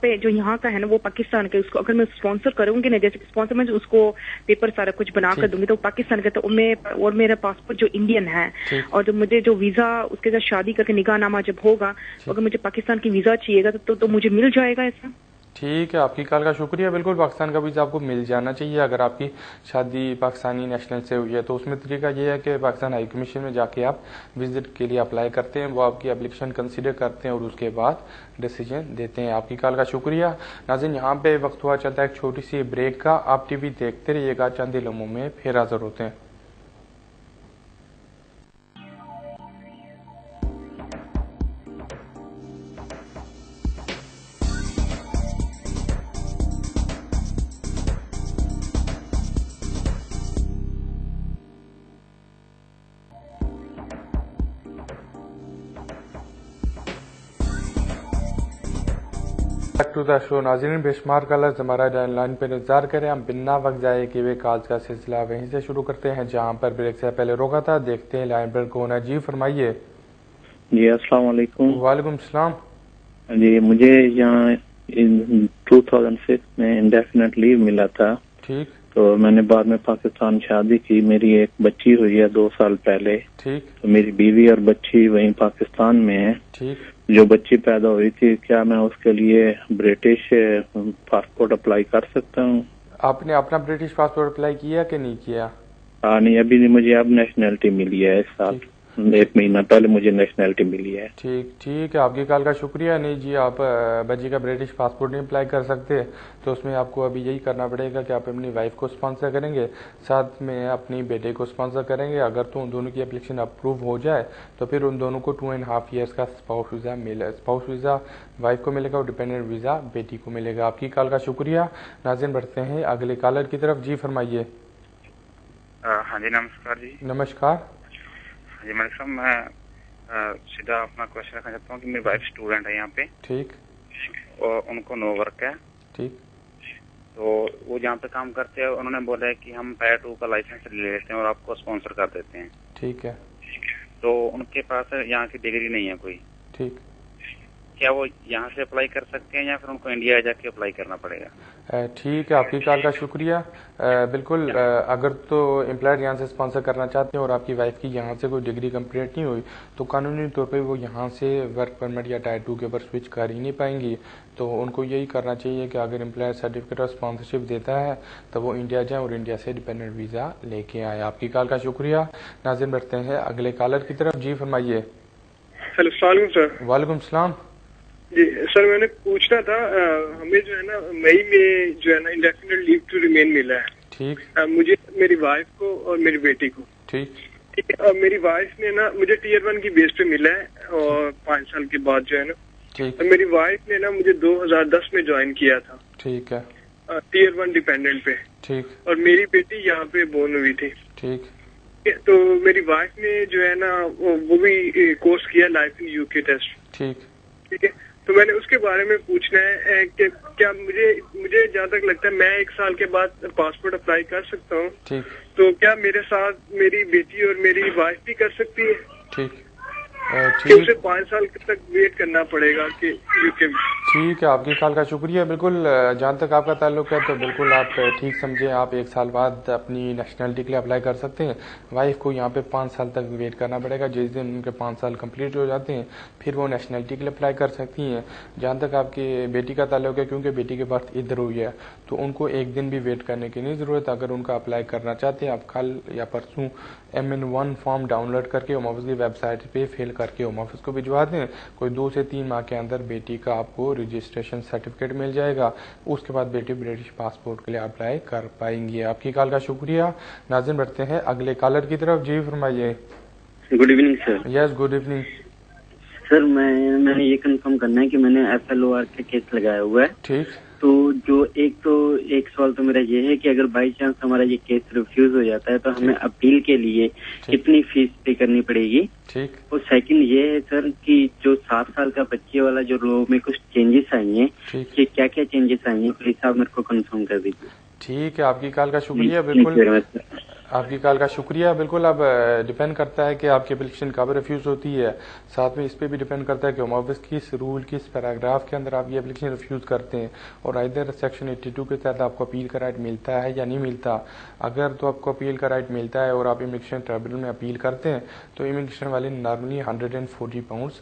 کا ہے نا وہ پاکستان کا, اس کو اگر میں اسپانسر کروں گی نا, جیسے اسپانسر میں اس کو پیپر سارا کچھ بنا کر دوں گی تو پاکستان کا, تو میں اور میرا پاسپورٹ جو انڈین ہے, اور جو مجھے جو ویزا اس کے ساتھ شادی کر کے نکاح نامہ جب ہوگا, اگر مجھے پاکستان کی ویزا چاہیے گا تو مجھے مل جائے گا ایسا؟ ٹھیک ہے، آپ کی کال کا شکریہ. بالکل پاکستان کا ویزا آپ کو مل جانا چاہیے. اگر آپ کی شادی پاکستانی نیشنل سے ہوئی ہے تو اس میں طریقہ یہ ہے کہ پاکستان ہائی کمیشن میں جا کے آپ وزٹ کے لیے اپلائی کرتے ہیں، وہ آپ کی اپلیکیشن کنسیڈر کرتے ہیں اور اس کے بعد ڈیسیجن دیتے ہیں. آپ کی کال کا شکریہ. ناظرین یہاں پہ وقت ہوا چلتا ہے ایک چھوٹی سی بریک کا. آپ ٹی وی دیکھتے رہیے گا، چند ہی لمحوں میں پھر حاضر ہوتے ہیں. ٹو دا شو. ناظرین بے شمار کالرز ہمارا لائن پہ انتظار کریں. ہم بنا وقت ضائع کیے ہوئے کالز کا سلسلہ وہیں سے شروع کرتے ہیں جہاں پر بریک سے پہلے روکا تھا. دیکھتے ہیں لائن پر کون ہے. جی فرمائیے. جی السلام علیکم. وعلیکم السلام. جی مجھے یہاں 2006 میں انڈیفینٹ لیو ملا تھا. ٹھیک. تو میں نے بعد میں پاکستان شادی کی. میری ایک بچی ہوئی ہے 2 سال پہلے. ٹھیک. تو میری بیوی اور بچی وہیں پاکستان میں ہے. ٹھیک. جو بچی پیدا ہوئی تھی کیا میں اس کے لیے برٹش پاسپورٹ اپلائی کر سکتا ہوں؟ آپ نے اپنا برٹش پاسپورٹ اپلائی کیا کہ نہیں کیا؟ نہیں ابھی نہیں. مجھے اب نیشنلٹی ملی ہے اس سال. 1 مہینہ پہلے مجھے نیشنلٹی ملی ہے. ٹھیک ہے. آپ کی کال کا شکریہ. نہیں جی آپ بچی کا برٹش پاسپورٹ نہیں اپلائی کر سکتے تو اس میں آپ کو ابھی یہی کرنا پڑے گا کہ آپ اپنی وائف کو اسپانسر کریں گے، ساتھ میں اپنی بیٹے کو اسپانسر کریں گے. اگر تو ان دونوں کی اپلیکیشن اپروو ہو جائے تو پھر ان دونوں کو 2.5 ایئرس کا اسپاؤس ویزا ملے. اسپاؤس ویزا وائف کو ملے گا اور ڈیپینڈنٹ ویزا بیٹی کو ملے گا. آپ کی کال کا شکریہ. ناظرین بڑھتے ہیں اگلے کالر کی طرف. جی فرمائیے. ہاں جی نمسکار. جی نمسکار. جی ملک صاحب میں سیدھا اپنا کوشچن رکھنا چاہتا ہوں کہ میری وائف اسٹوڈنٹ ہے یہاں پہ. ٹھیک. اور ان کو نو ورک ہے. ٹھیک. تو وہ جہاں پہ کام کرتے ہیں انہوں نے بولا ہے کہ ہم ٹائر 2 کا لائسنس لے لیتے ہیں اور آپ کو اسپانسر کر دیتے ہیں. ٹھیک ہے. تو ان کے پاس یہاں کی ڈگری نہیں ہے کوئی. ٹھیک. کیا وہ یہاں سے اپلائی کر سکتے ہیں یا پھر ان کو انڈیا جا کے اپلائی کرنا پڑے گا؟ ٹھیک ہے. آپ کی کال کا شکریہ. بالکل اگر تو امپلائر یہاں سے اسپانسر کرنا چاہتے ہیں اور آپ کی وائف کی یہاں سے کوئی ڈگری کمپلیٹ نہیں ہوئی تو قانونی طور پہ وہ یہاں سے ورک پرمٹ یا ٹائر 2 کے اوپر سوئچ کر ہی نہیں پائیں گی. تو ان کو یہی کرنا چاہیے کہ اگر امپلائر سرٹیفکیٹ اور اسپانسرشپ دیتا ہے تو وہ انڈیا جائیں اور انڈیا سے ڈیپینڈنٹ ویزا لے کے آئے. آپ کی کال کا شکریہ. ناظرین بڑھتے ہیں اگلے کالر کی طرف. جی فرمائیے. ہیلو السلام علیکم سر. وعلیکم السلام. جی سر میں نے پوچھنا تھا ہمیں جو ہے نا مئی میں جو ہے نا انڈیفینٹ لیو ٹو ریمین ملا ہے. ٹھیک. مجھے میری وائف کو اور میری بیٹی کو. ٹھیک. اور میری وائف نے نا مجھے ٹیئر 1 کی بیس پہ ملا ہے اور 5 سال کے بعد جو ہے نا. ٹھیک. اور میری وائف نے نا مجھے 2010 میں جوائن کیا تھا. ٹھیک ہے. ٹیئر 1 ڈیپینڈنٹ پہ. ٹھیک. اور میری بیٹی یہاں پہ بورن ہوئی تھی. ٹھیک. تو میری وائف نے جو ہے نا وہ بھی کورس کیا لائف ان یو کے ٹیسٹ. ٹھیک. ٹھیک ہے. تو میں نے اس کے بارے میں پوچھنا ہے کہ کیا مجھے جہاں تک لگتا ہے میں 1 سال کے بعد پاسپورٹ اپلائی کر سکتا ہوں. ٹھیک. تو کیا میرے ساتھ میری بیٹی اور میری وائف بھی کر سکتی ہے؟ ٹھیک. کہ اسے 5 سال تک ویٹ کرنا پڑے گا کہ یو کے میں. ٹھیک ہے. آپ کی کال کا شکریہ. بالکل جہاں تک آپ کا تعلق ہے تو بالکل آپ ٹھیک سمجھیں. آپ 1 سال بعد اپنی نیشنلٹی کے لیے اپلائی کر سکتے ہیں. وائف کو یہاں پہ 5 سال تک ویٹ کرنا پڑے گا. جس دن ان کے 5 سال کمپلیٹ ہو جاتے ہیں پھر وہ نیشنلٹی کے لیے اپلائی کر سکتی ہیں. جہاں تک آپ کی بیٹی کا تعلق ہے کیونکہ بیٹی کے برتھ ادھر ہوئی ہے تو ان کو 1 دن بھی ویٹ کرنے کی نہیں ضرورت. اگر ان کا اپلائی کرنا چاہتے ہیں آپ کل یا پرسوں MN1 فارم ڈاؤن لوڈ کر کے ہوم آفس کی ویب سائٹ پہ فل کر کے ہوم آفس کو بھجوا دیں. کوئی 2 سے 3 ماہ کے اندر بیٹی کا آپ کو رجسٹریشن سرٹیفکیٹ مل جائے گا. اس کے بعد بیٹی برٹش پاسپورٹ کے لیے اپلائی کر پائیں گی. آپ کی کال کا شکریہ. ناظرین بڑھتے ہیں اگلے کالر کی طرف. جی فرمائیے. Good evening sir. Yes good evening. Sir میں نے یہ کنفرم کرنا ہے کہ میں نے FLOR کا کیس لگایا ہوا ہے. ٹھیک. تو جو ایک سوال تو میرا یہ ہے کہ اگر بائی چانس ہمارا یہ کیس ریفیوز ہو جاتا ہے تو ہمیں اپیل کے لیے کتنی فیس پے کرنی پڑے گی؟ ٹھیک. اور سیکنڈ یہ ہے سر کہ جو 7 سال کا بچے والا جو لو میں کچھ چینجز آئی ہیں کہ کیا کیا چینجز آئی ہیں پلیز آپ میرے کو کنفرم کر دیجیے. ٹھیک ہے. آپ کی کال کا شکریہ. بالکل آپ کی کال کا شکریہ. بالکل اب ڈیپینڈ کرتا ہے کہ آپ کی اپلیکیشن کب ریفیوز ہوتی ہے. ساتھ میں اس پہ بھی ڈیپینڈ کرتا ہے کہ ہوم آفس کس رول کس پیراگراف کے اندر آپ یہ اپلیکیشن ریفیوز کرتے ہیں اور ادھر سیکشن 82 کے تحت آپ کو اپیل کا رائٹ ملتا ہے یا نہیں ملتا. اگر تو آپ کو اپیل کا رائٹ ملتا ہے اور آپ امیگریشن ٹریبونل میں اپیل کرتے ہیں تو امیگریشن والے نارملی 140 پاؤنڈز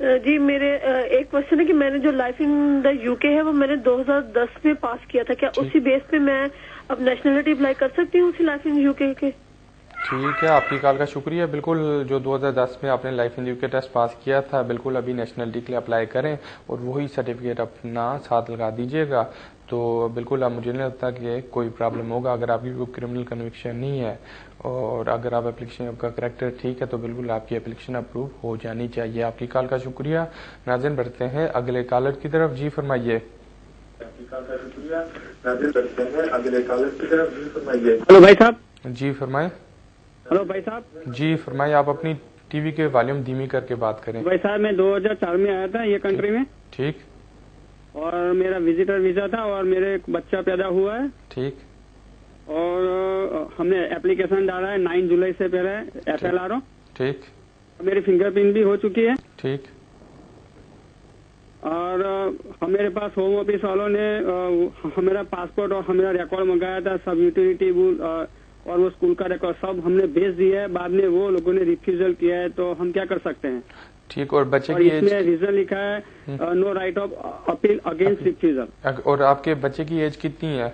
جی میرے ایک کوشچن ہے کہ میں نے جو لائف ان دا یو کے ہے وہ میں نے 2010 میں پاس کیا تھا، کیا اسی بیس پہ میں اب نیشنلٹی اپلائی کر سکتی ہوں اسی لائف ان یو کے؟ ٹھیک ہے، آپ کی کال کا شکریہ. بالکل جو 2010 میں آپ نے لائف ان یو کے ٹیسٹ پاس کیا تھا، بالکل ابھی نیشنلٹی کے لیے اپلائی کریں اور وہی سرٹیفکیٹ اپنا ساتھ لگا دیجیے گا. تو بالکل اب مجھے نہیں لگتا کہ کوئی پرابلم ہوگا. اگر آپ کی کوئی کرمنل کنوکشن نہیں ہے اور اگر آپ اپلیکیشن آپ کا کریکٹر ٹھیک ہے تو بالکل آپ کی اپلیکیشن اپروو ہو جانی چاہیے. آپ کی کال کا شکریہ. ناظرین بڑھتے ہیں اگلے کالر کی طرف. جی فرمائیے. ہلو بھائی صاحب. جی فرمائیں. ہلو بھائی صاحب. جی فرمائیں. آپ اپنی ٹی وی کے والیوم دھیمی کر کے بات کریں. بھائی صاحب میں 2004 میں آیا تھا یہ کنٹری میں. ٹھیک. اور میرا وزٹر ویزا تھا اور میرے ایک بچہ پیدا ہوا ہے. ٹھیک. اور ہم نے اپلیکیشن ڈالا ہے 9 جولائی سے پہلے FLRO. ٹھیک. میری فنگر پرنٹ بھی ہو چکی ہے. ٹھیک. اور ہمارے پاس ہوم آفس والوں نے ہمارا پاسپورٹ اور ہمارا ریکارڈ منگایا تھا، سب یوٹیلیٹی بل اور وہ اسکول کا ریکارڈ سب ہم نے بھیج دیا ہے. بعد میں وہ لوگوں نے ریفیوزل کیا ہے، تو ہم کیا کر سکتے ہیں؟ ٹھیک. اور بچے کی ایج؟ اس میں ریزن لکھا ہے no right of appeal against refusal. اور آپ کے بچے کی ایج کتنی ہے؟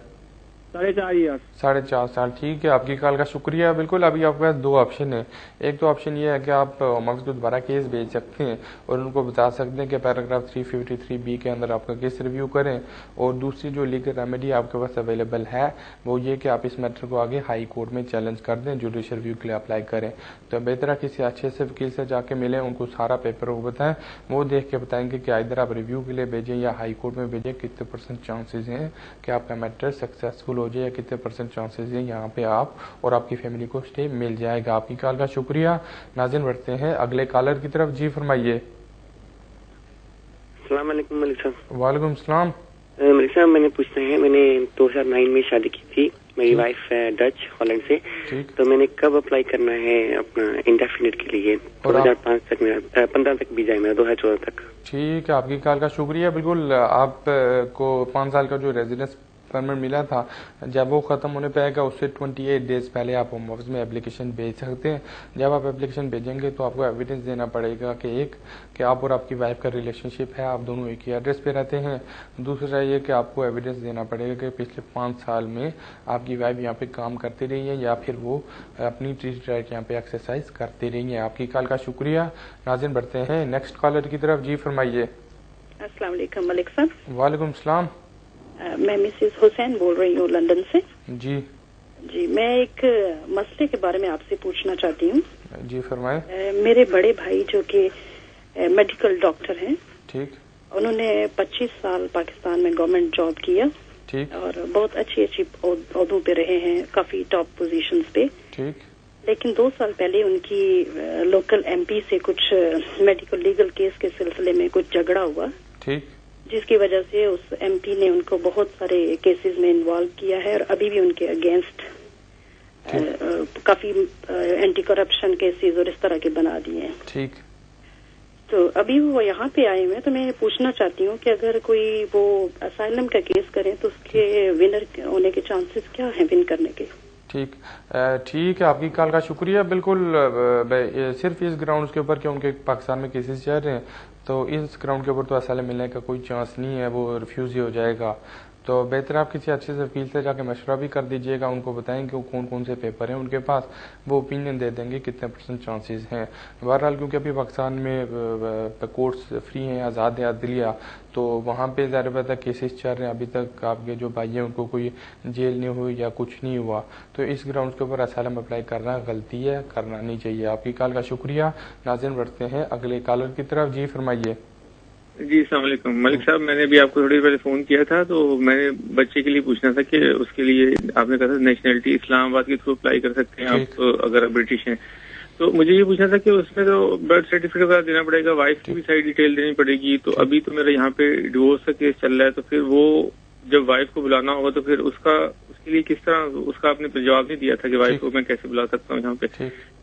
4.5 ایئر. 4.5 سال. ٹھیک ہے، آپ کی کال کا شکریہ. بالکل ابھی آپ کے پاس 2 آپشن ہیں. ایک تو آپشن یہ ہے کہ آپ مقصد کو دوبارہ کیس بھیج سکتے ہیں اور ان کو بتا سکتے ہیں کہ پیراگراف 353B کے اندر آپ کا کیس ریویو کریں. اور دوسری جو لیگل ریمیڈی آپ کے پاس اویلیبل ہے وہ یہ کہ آپ اس میٹر کو آگے ہائی کورٹ میں چیلنج کر دیں، جوڈیشل ریویو کے لیے اپلائی کریں. تو بہتر ہے کسی اچھے سے وکیل سے جا کے ملیں، ان کو سارا پیپر وہ بتائیں، وہ دیکھ کے بتائیں گے کہ ادھر آپ ریویو کے لیے بھیجیں یا ہائی کورٹ میں بھیجیں، کتنے % چانسز ہیں کہ آپ کا میٹر سکسیسفل ہو جائے یا کتنے % چانسز ہیں یہاں پہ آپ اور آپ کی فیملی کو اسٹے مل جائے گا. آپ کی کال کا شکریہ. ناظرین بڑھتے ہیں اگلے کالر کی طرف. جی فرمائیے. السلام علیکم ملک صاحب. وعلیکم السلام. ملک صاحب میں نے پوچھنا ہے، میں نے 2009 میں شادی کی تھی، میری وائف ہے ڈچ ہالینڈ سے، تو میں نے کب اپلائی کرنا ہے اپنا انڈیفینٹ کے لیے؟ 2005 تک میرا 15 تک بھی جائے میرا 2014 تک. ٹھیک ہے، آپ کی کال کا شکریہ. بالکل آپ کو 5 سال کا جو ریزیڈنس پرمٹ ملا تھا، جب وہ ختم ہونے پہ آئے گا اس سے 28 ڈیز پہلے آپ ہوم آفس میں اپلیکیشن بھیج سکتے ہیں. جب آپ اپلیکیشن بھیجیں گے تو آپ کو ایویڈنس دینا پڑے گا کہ ایک کہ آپ اور آپ کی وائف کا ریلیشن شپ ہے، آپ دونوں ایک ہی ایڈریس پہ رہتے ہیں. دوسرا یہ کہ آپ کو ایویڈنس دینا پڑے گا کہ پچھلے 5 سال میں آپ کی وائف یہاں پہ کام کرتی رہی ہے یا پھر وہ اپنی ٹریٹ رائٹ یہاں پہ ایکسرسائز کرتی رہی ہیں. آپ کی کال کا شکریہ. ناظرین بڑھتے ہیں نیکسٹ کالر کی طرف. جی فرمائیے. السلام علیکم ملک صاحب. وعلیکم السلام. میں مسز حسین بول رہی ہوں لندن سے. جی میں ایک مسئلے کے بارے میں آپ سے پوچھنا چاہتی ہوں. جی فرمائیں. میرے بڑے بھائی جو کہ میڈیکل ڈاکٹر ہیں، ٹھیک، انہوں نے 25 سال پاکستان میں گورنمنٹ جاب کیا، ٹھیک، اور بہت اچھی عہدوں پہ رہے ہیں، کافی ٹاپ پوزیشنز پہ. ٹھیک. لیکن 2 سال پہلے ان کی لوکل MP سے کچھ میڈیکل لیگل کیس کے سلسلے میں کچھ جھگڑا ہوا، ٹھیک، جس کی وجہ سے اس MP نے ان کو بہت سارے کیسز میں انوالو کیا ہے اور ابھی بھی ان کے اگینسٹ کافی اینٹی کرپشن کیسز اور اس طرح کے بنا دیے ہیں. ٹھیک. تو ابھی وہ یہاں پہ آئے ہوئے ہیں، تو میں پوچھنا چاہتی ہوں کہ اگر کوئی وہ اسائلم کا کیس کریں تو اس کے ونر ہونے کے چانسز کیا ہیں ون کرنے کے؟ ٹھیک ٹھیک ہے، آپ کی کال کا شکریہ. بالکل صرف اس گراؤنڈ کے اوپر کہ ان کے پاکستان میں کیسز چل رہے ہیں تو اس گراؤنڈ کے اوپر تو اسائلم ملنے کا کوئی چانس نہیں ہے، وہ ریفیوز ہی ہو جائے گا. تو بہتر آپ کسی اچھے سے وکیل سے جا کے مشورہ بھی کر دیجیے گا، ان کو بتائیں کہ وہ کون کون سے پیپر ہیں ان کے پاس، وہ اوپینین دے دیں گے کتنے % چانسز ہیں. بہرحال کیونکہ ابھی پاکستان میں کورٹس فری ہیں، آزاد ہے عدلیہ، تو وہاں پہ ظاہر بات ہے کیسز چل رہے ہیں. ابھی تک آپ کے جو بھائی ہیں ان کو کوئی جیل نہیں ہوئی یا کچھ نہیں ہوا، تو اس گراؤنڈ کے اوپر اسائلم اپلائی کرنا غلطی ہے، کرنا نہیں چاہیے. آپ کی کال کا شکریہ. ناظرین بڑھتے ہیں اگلے کالر کی طرف. جی فرمائیے. جی السلام علیکم ملک صاحب. میں نے بھی آپ کو تھوڑی دیر پہلے فون کیا تھا، تو میں نے بچے کے لیے پوچھنا تھا کہ اس کے لیے آپ نے کہا تھا نیشنلٹی اسلام آباد کے تھرو اپلائی کر سکتے ہیں آپ اگر برٹش ہیں. تو مجھے یہ پوچھنا تھا کہ اس میں تو برتھ سرٹیفکیٹ وغیرہ دینا پڑے گا، وائف کی بھی ساری ڈیٹیل دینی پڑے گی. تو ابھی تو میرا یہاں پہ ڈیورس کا کیس چل رہا ہے، تو پھر وہ جب وائف کو بلانا ہوگا تو پھر اس کے لیے کس طرح، اس کا آپ نے جواب نہیں دیا تھا کہ وائف کو میں کیسے بلا سکتا ہوں یہاں پہ.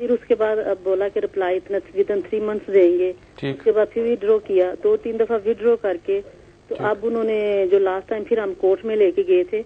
پھر اس کے بعد اب بولا کہ رپلائی اتنا ودن 3 months دیں گے. اس کے بعد پھر وڈرو کیا, 2-3 دفعہ وڈرو کر کے. تو اب انہوں نے جو لاسٹ ٹائم پھر ہم کورٹ میں لے کے گئے تھے,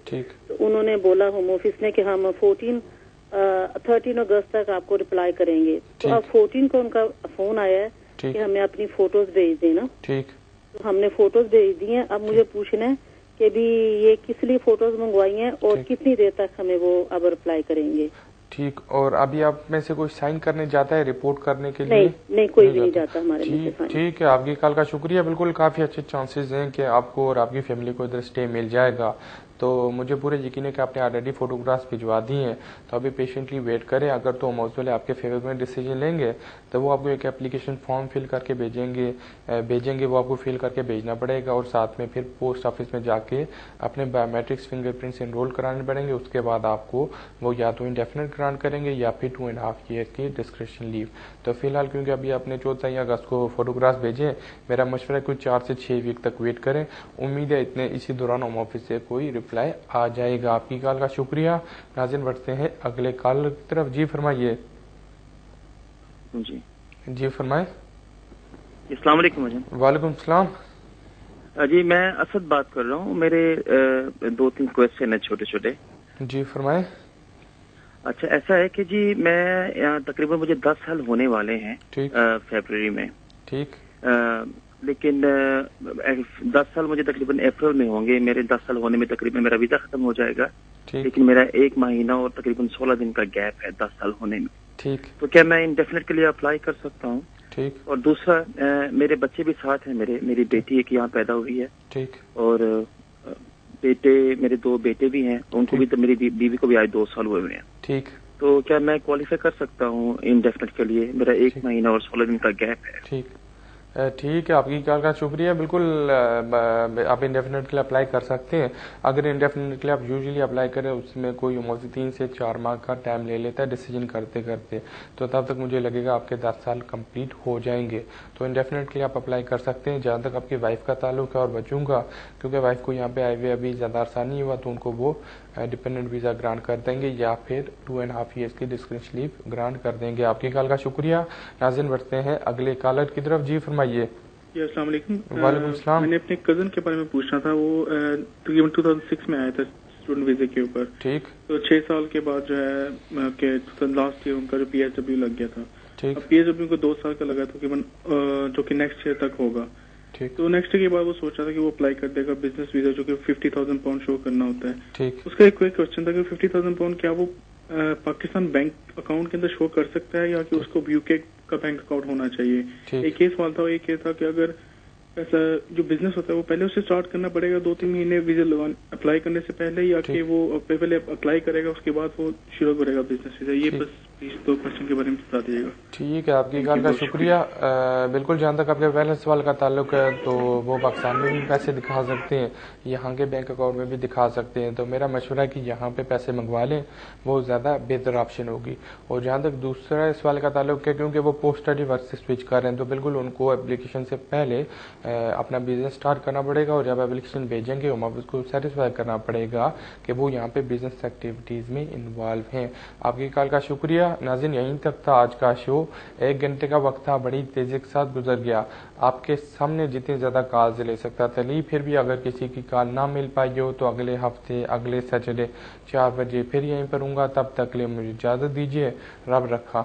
تو انہوں نے بولا ہوم آفس نے کہ ہم 13 اگست تک آپ کو رپلائی کریں گے. تو اب 14 کو ان کا فون آیا ہے کہ ہمیں اپنی فوٹوز بھیج دینا. تو ہم نے فوٹوز بھیج دی ہیں. اب مجھے پوچھنا ہے کہ بھی یہ کس لیے فوٹوز منگوائی ہیں اور کتنی دیر تک ہمیں وہ اب رپلائی کریں گے. ٹھیک, اور ابھی آپ میں سے کوئی سائن کرنے جاتا ہے رپورٹ کرنے کے لیے؟ نہیں, کوئی نہیں جاتا ہمارے میں سے. ٹھیک ہے, آپ کی کال کا شکریہ. بالکل کافی اچھے چانسز ہیں کہ آپ کو اور آپ کی فیملی کو ادھر اسٹے مل جائے گا. تو مجھے پورے یقین ہے کہ آپ نے آلریڈی فوٹوگرافس بھجوا دی ہیں, تو ابھی پیشنٹلی ویٹ کریں. اگر تو موضوع آپ کے فیور میں ڈیسیجن لیں گے تو وہ آپ کو ایک اپلیکیشن فارم فل کر کے بھیجیں گے, وہ آپ کو فل کر کے بھیجنا پڑے گا, اور ساتھ میں پھر پوسٹ آفس میں جا کے اپنے biometrics fingerprints enrol کرانے پڑیں گے. اس کے بعد آپ کو وہ یا تو انڈیفینٹ گرانٹ کریں گے یا پھر 2.5 years کی ڈسکریشن لیو. تو فی الحال کیونکہ ابھی آپ نے 14 اگست کو فوٹوگرافس بھیجے, میرا مشورہ ہے کوئی 4 سے 6 ویک تک ویٹ کریں. امید ہے اسی دوران ہوم آفس سے کوئی رپلائی آ جائے گا. آپ کی کال کا شکریہ. ناظرین بڑھتے ہیں اگلے کال کی طرف. جی فرمائیے. جی فرمائیں. السلام علیکم. وعلیکم السلام. جی میں اسد بات کر رہا ہوں. میرے 2-3 کوشچن ہیں چھوٹے چھوٹے. جی فرمائیں. اچھا ایسا ہے کہ جی میں تقریباً مجھے 10 سال ہونے والے ہیں فیبرری میں. ٹھیک. لیکن 10 سال مجھے تقریباً اپریل میں ہوں گے. میرے 10 سال ہونے میں تقریباً میرا ویزا ختم ہو جائے گا. لیکن میرا 1 مہینہ اور تقریباً 16 دن کا گیپ ہے 10 سال ہونے میں. ٹھیک. تو کیا میں انڈیفینٹ کے لیے اپلائی کر سکتا ہوں؟ ٹھیک. اور دوسرا میرے بچے بھی ساتھ ہیں. میری بیٹی ایک یہاں پیدا ہوئی ہے. ٹھیک. اور میرے 2 بیٹے بھی ہیں. ان کو بھی, تو میری بیوی کو بھی آج 2 سال ہوئے ہیں. ٹھیک. تو کیا میں کوالیفائی کر سکتا ہوں انڈیفینٹ کے لیے؟ میرا 1 مہینہ اور 16 دن کا گیپ ہے. ٹھیک. ٹھیک ہے, آپ کی کال کا شکریہ. بالکل آپ انڈیفینٹ کے لیے اپلائی کر سکتے ہیں. اگر انڈیفینٹ کے لیے آپ یوزلی اپلائی کریں اس میں کوئی 3 سے 4 ماہ کا ٹائم لے لیتا ہے ڈیسیجن کرتے کرتے, تو تب تک مجھے لگے گا آپ کے 10 سال کمپلیٹ ہو جائیں گے. تو انڈیفینٹ کے لیے آپ اپلائی کر سکتے ہیں. جہاں تک آپ کی وائف کا تعلق ہے اور بچوں کا, کیونکہ وائف کو یہاں پہ آئے ہوئے ابھی زیادہ عرصہ نہیں ہوا, تو ان کو وہ ڈیپینڈنٹ ویزا گرانٹ کر دیں گے یا پھر 2.5 years کی ڈسکریشن لیو گرانٹ کر دیں گے. آپ کی کال کا شکریہ. ناظرین بڑھتے ہیں اگلے کالر کی طرف. جی فرمائیے. جی السلام علیکم. وعلیکم السلام. میں نے اپنے کزن کے بارے میں پوچھنا تھا. وہ تقریباً 2006 میں آیا تھا اسٹوڈنٹ ویزے کے اوپر. ٹھیک. تو 6 سال کے بعد جو ہے کہ لاسٹ ایئر ان کا جو PSW لگ گیا تھا. ٹھیک. اب PSW کو 2 سال کا لگا تقریباً, جو کہ نیکسٹ ایئر تک ہوگا. ٹھیک. تو نیکسٹ ایئر کے بعد وہ سوچ رہا تھا کہ وہ اپلائی کر دے گا بزنس ویزا, جو کہ 50,000 پاؤنڈ شو کرنا ہوتا ہے. ٹھیک. اس کا ایک کوشچن تھا کہ 50,000 پاؤنڈ کیا وہ پاکستان بینک اکاؤنٹ کے اندر شو کر سکتا ہے یا کہ اس کو UK کا بینک اکاؤنٹ ہونا چاہیے؟ ایک یہ سوال تھا. ایک یہ تھا کہ اگر ایسا جو بزنس ہوتا ہے وہ پہلے اسے اسٹارٹ کرنا پڑے گا 2-3 مہینے ویزا اپلائی کرنے سے پہلے, یا کہ وہ پہلے اپلائی کرے گا اس کے بعد وہ شروع کرے گا بزنس ویزا؟ یہ بس پلیز 2 کوشچن کے بارے میں بتا دیجیے گا. ٹھیک ہے, آپ کی کال کا شکریہ. بالکل جہاں تک آپ کے پہلے سوال کا تعلق ہے تو وہ پاکستان میں بھی پیسے دکھا سکتے ہیں, یہاں کے بینک اکاؤنٹ میں بھی دکھا سکتے ہیں. تو میرا مشورہ ہے کہ یہاں پہ پیسے منگوا لیں, وہ زیادہ بہتر آپشن ہوگی. اور جہاں تک دوسرا سوال کا تعلق ہے, کیونکہ وہ پوسٹ اسٹڈی ورک سے سوئچ کر رہے ہیں, تو بالکل ان کو اپلیکیشن سے پہلے اپنا بزنس اسٹارٹ کرنا پڑے گا, اور جب اپلیکیشن بھیجیں گے اس کو سیٹسفائی کرنا پڑے گا کہ وہ یہاں پہ بزنس ایکٹیویٹیز میں انوالو ہیں. آپ کی کال کا شکریہ. ناظرین یہیں تک تھا آج کا شو. 1 گھنٹے کا وقت تھا, بڑی تیزی کے ساتھ گزر گیا. آپ کے سامنے جتنی زیادہ کالز لے سکتا تھا لی, پھر بھی اگر کسی کی کال نہ مل پائی ہو تو اگلے ہفتے اگلے سیٹرڈے 4 بجے پھر یہیں پر ہوں گا. تب تک لیے مجھے اجازت دیجیے. رب رکھا.